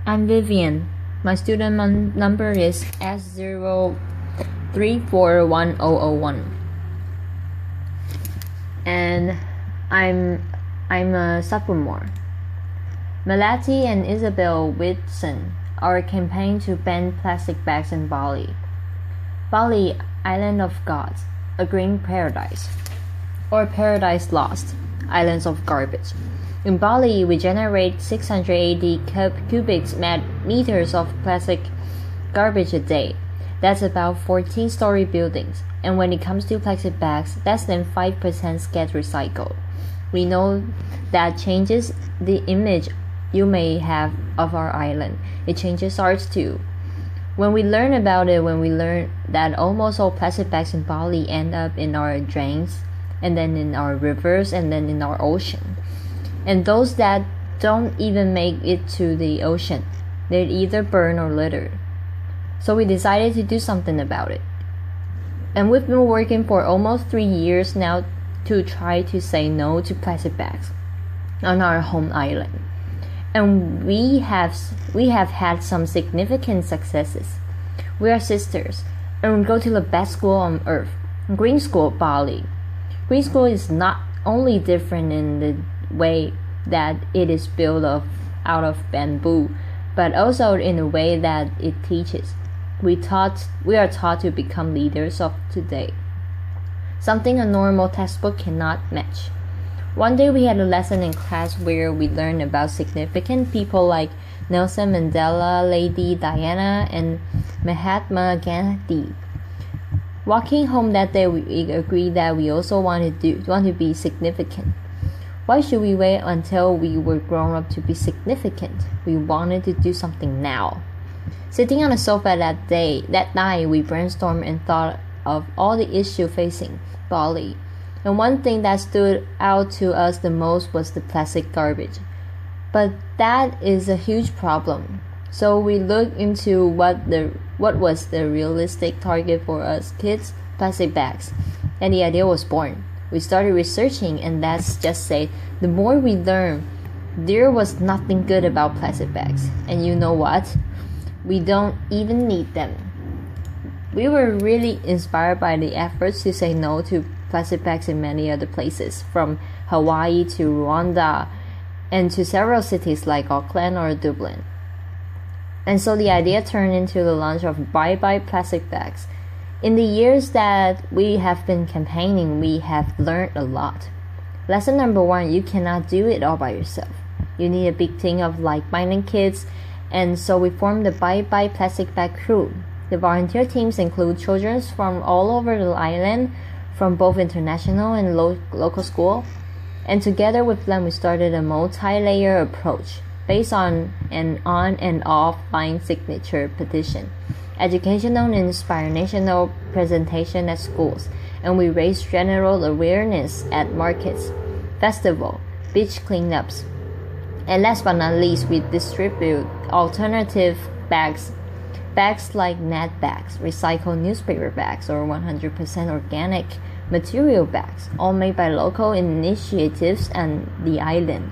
I'm Vivian. My student number is S0341001. And I'm a sophomore. Melati and Isabel Whitson are campaigning to ban plastic bags in Bali. Bali, island of gods, a green paradise, or paradise lost, islands of garbage. In Bali, we generate 680 cubic meters of plastic garbage a day. That's about 14-story buildings. And when it comes to plastic bags, less than 5% get recycled. We know that changes the image you may have of our island. It changes ours too. When we learn about it, when we learn that almost all plastic bags in Bali end up in our drains, and then in our rivers, and then in our ocean. And those that don't even make it to the ocean, they're either burned or littered. So we decided to do something about it. And we've been working for almost 3 years now to try to say no to plastic bags on our home island. And we have had some significant successes. We are sisters, and we go to the best school on earth, Green School Bali. Green School is not only different in the way that it is built out of bamboo, but also in the way that it teaches. We are taught to become leaders of today, something a normal textbook cannot match. One day we had a lesson in class where we learned about significant people like Nelson Mandela, Lady Diana, and Mahatma Gandhi. Walking home that day, we agreed that we also want to be significant. Why should we wait until we were grown up to be significant? We wanted to do something now. Sitting on the sofa that night, we brainstormed and thought of all the issues facing Bali. And one thing that stood out to us the most was the plastic garbage. But that is a huge problem. So we looked into what was the realistic target for us kids, plastic bags. And the idea was born. We started researching, and let's just say, the more we learned, there was nothing good about plastic bags. And you know what? We don't even need them. We were really inspired by the efforts to say no to plastic bags in many other places, from Hawaii to Rwanda, and to several cities like Auckland or Dublin. And so the idea turned into the launch of Bye Bye Plastic Bags. In the years that we have been campaigning, we have learned a lot. Lesson number 1, you cannot do it all by yourself. You need a big team of like-minded kids, and so we formed the Bye Bye Plastic Bag crew. The volunteer teams include children from all over the island, from both international and local school. And together with them, we started a multi-layer approach based on an on and offline signature petition, educational and inspirational presentation at schools, and we raise general awareness at markets, festival, beach cleanups. And last but not least, we distribute alternative bags like net bags, recycled newspaper bags, or 100% organic material bags, all made by local initiatives on the island.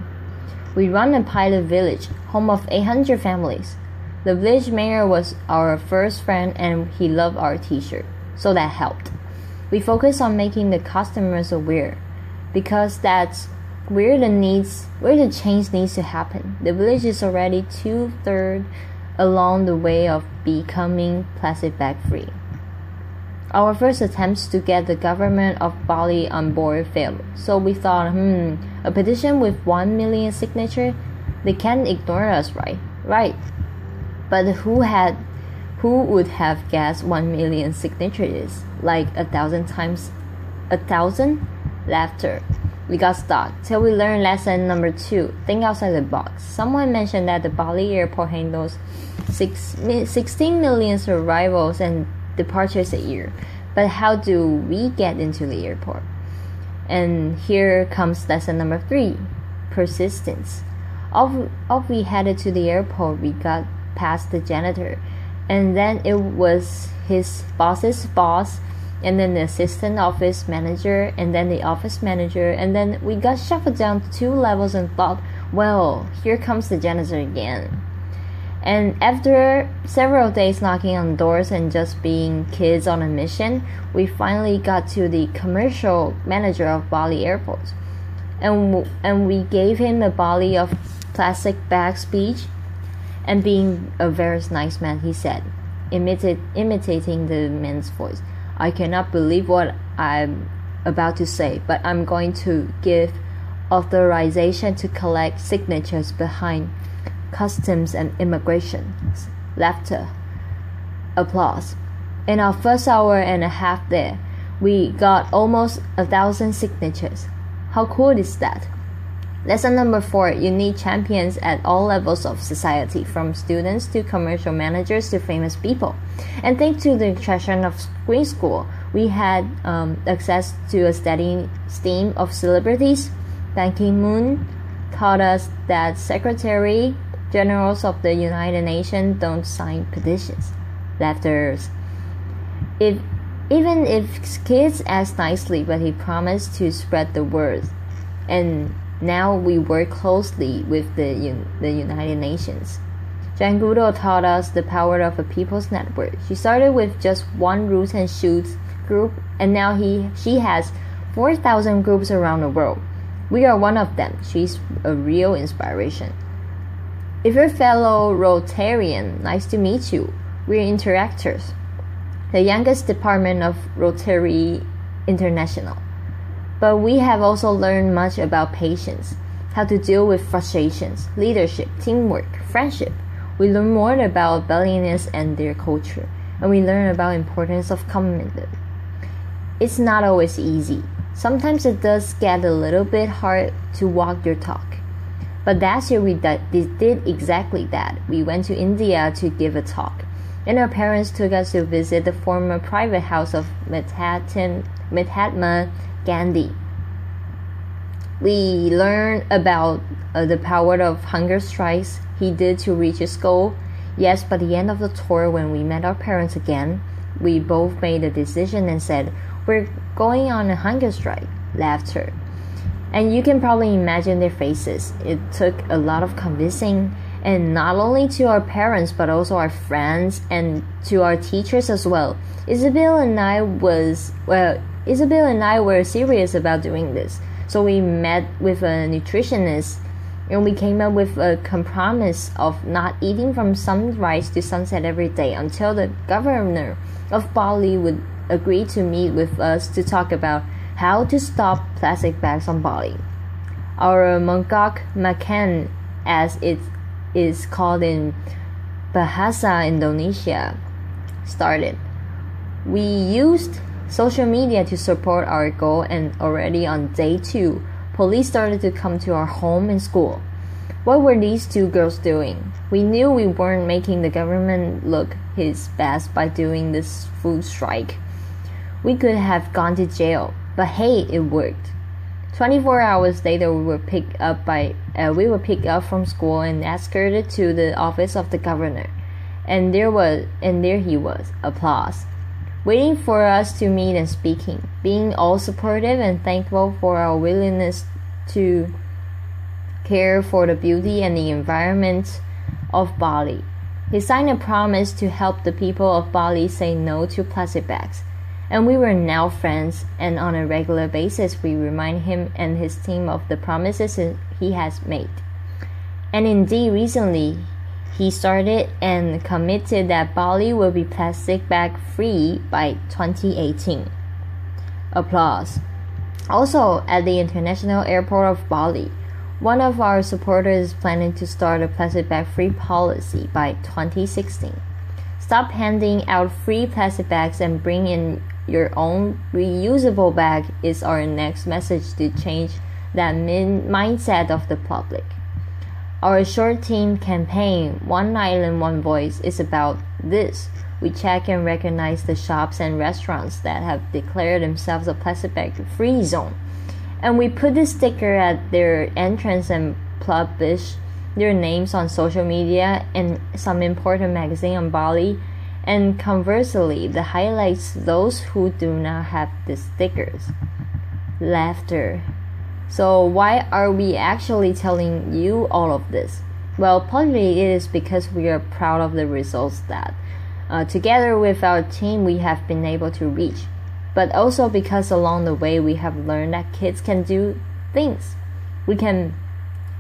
We run a pilot village, home of 800 families. The village mayor was our first friend, and he loved our t-shirt, so that helped. We focus on making the customers aware, because that's where the change needs to happen. The village is already 2/3 along the way of becoming plastic bag free. Our first attempts to get the government of Bali on board failed, so we thought, a petition with 1 million signatures, they can't ignore us, right? Right. But who would have guessed 1 million signatures is like 1,000 times 1,000? Laughter. We got stuck till we learned lesson number 2, think outside the box. Someone mentioned that the Bali airport handles 16 million arrivals and departures a year. But how do we get into the airport? And here comes lesson number 3, persistence. Off we headed to the airport. We got past the janitor, and then it was his boss's boss, and then the assistant office manager, and then the office manager, and then we got shuffled down 2 levels and thought, well, here comes the janitor again. And after several days knocking on doors and just being kids on a mission, we finally got to the commercial manager of Bali Airport. And we gave him a Bali of plastic bag speech. And being a very nice man, he said, imitating the man's voice, "I cannot believe what I'm about to say, but I'm going to give authorization to collect signatures behind customs and immigration." Laughter. Applause. In our first hour and a half there, we got almost 1,000 signatures. How cool is that? Lesson number 4, you need champions at all levels of society, from students to commercial managers to famous people. And thanks to the attraction of Green School, we had access to a steady stream of celebrities. Ban Ki-moon taught us that Secretary Generals of the United Nations don't sign petitions. Laughters. Even if kids ask nicely, but he promised to spread the word. And now we work closely with the United Nations. Jan Gudo taught us the power of a people's network. She started with just one Roots and Shoots group, and now she has 4,000 groups around the world. We are one of them. She's a real inspiration. If you're a fellow Rotarian, nice to meet you. We're interactors, the youngest department of Rotary International. But we have also learned much about patience, how to deal with frustrations, leadership, teamwork, friendship. We learn more about Balinese and their culture, and we learn about importance of commitment. It's not always easy. Sometimes it does get a little bit hard to walk your talk. But last year we did exactly that. We went to India to give a talk, and our parents took us to visit the former private house of Mahatma Gandhi. We learned about the power of hunger strikes he did to reach his goal. Yes, by the end of the tour, when we met our parents again, we both made a decision and said, "We're going on a hunger strike." Laughter. And you can probably imagine their faces. It took a lot of convincing, and not only to our parents, but also our friends and to our teachers as well. Isabel and I were serious about doing this. So we met with a nutritionist, and we came up with a compromise of not eating from sunrise to sunset every day until the governor of Bali would agree to meet with us to talk about how to stop plastic bags on Bali. Our Mongkok Makan, as it is called in Bahasa Indonesia, started. We used social media to support our goal, and already on day 2, police started to come to our home and school. What were these 2 girls doing? We knew we weren't making the government look his best by doing this food strike. We could have gone to jail, but hey, it worked. 24 hours later, we were picked up from school and escorted to the office of the governor, and there he was, applause, waiting for us to meet and speaking, being all supportive and thankful for our willingness to care for the beauty and the environment of Bali. He signed a promise to help the people of Bali say no to plastic bags. And we were now friends, and on a regular basis we remind him and his team of the promises he has made. And indeed, recently he started and committed that Bali will be plastic bag free by 2018. Applause. Also, at the International Airport of Bali, one of our supporters is planning to start a plastic bag free policy by 2016. Stop handing out free plastic bags and bring in your own reusable bag is our next message to change that mindset of the public. Our short team campaign, One Island, One Voice, is about this. We check and recognize the shops and restaurants that have declared themselves a plastic bag free zone. And we put this sticker at their entrance and publish their names on social media and some important magazine on Bali. And conversely, the highlights those who do not have the stickers. Laughter. So why are we actually telling you all of this? Well, partly it is because we are proud of the results that, together with our team, we have been able to reach, but also because along the way we have learned that kids can do things. We can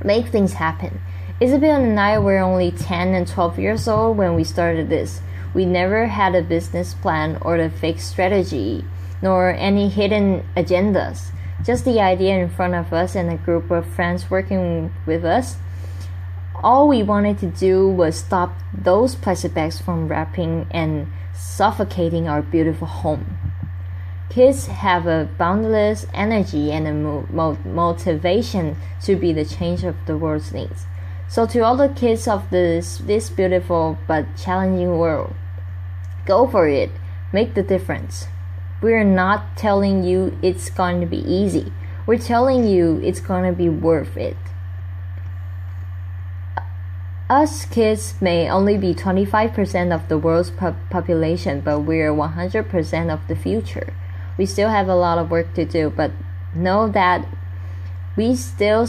make things happen. Isabel and I were only 10 and 12 years old when we started this. We never had a business plan or a fixed strategy, nor any hidden agendas. Just the idea in front of us and a group of friends working with us. All we wanted to do was stop those plastic bags from wrapping and suffocating our beautiful home. Kids have a boundless energy and a motivation to be the change of the world needs. So to all the kids of this beautiful but challenging world, go for it. Make the difference. We're not telling you it's going to be easy. We're telling you it's going to be worth it. Us kids may only be 25% of the world's population, but we're 100% of the future. We still have a lot of work to do, but know that we still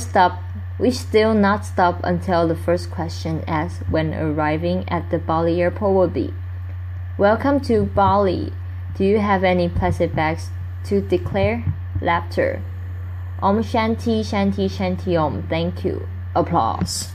not stop until the first question asked when arriving at the Bali airport will be, "Welcome to Bali. Do you have any plastic bags to declare?" Laughter. Om Shanti Shanti Shanti Om. Thank you. Applause.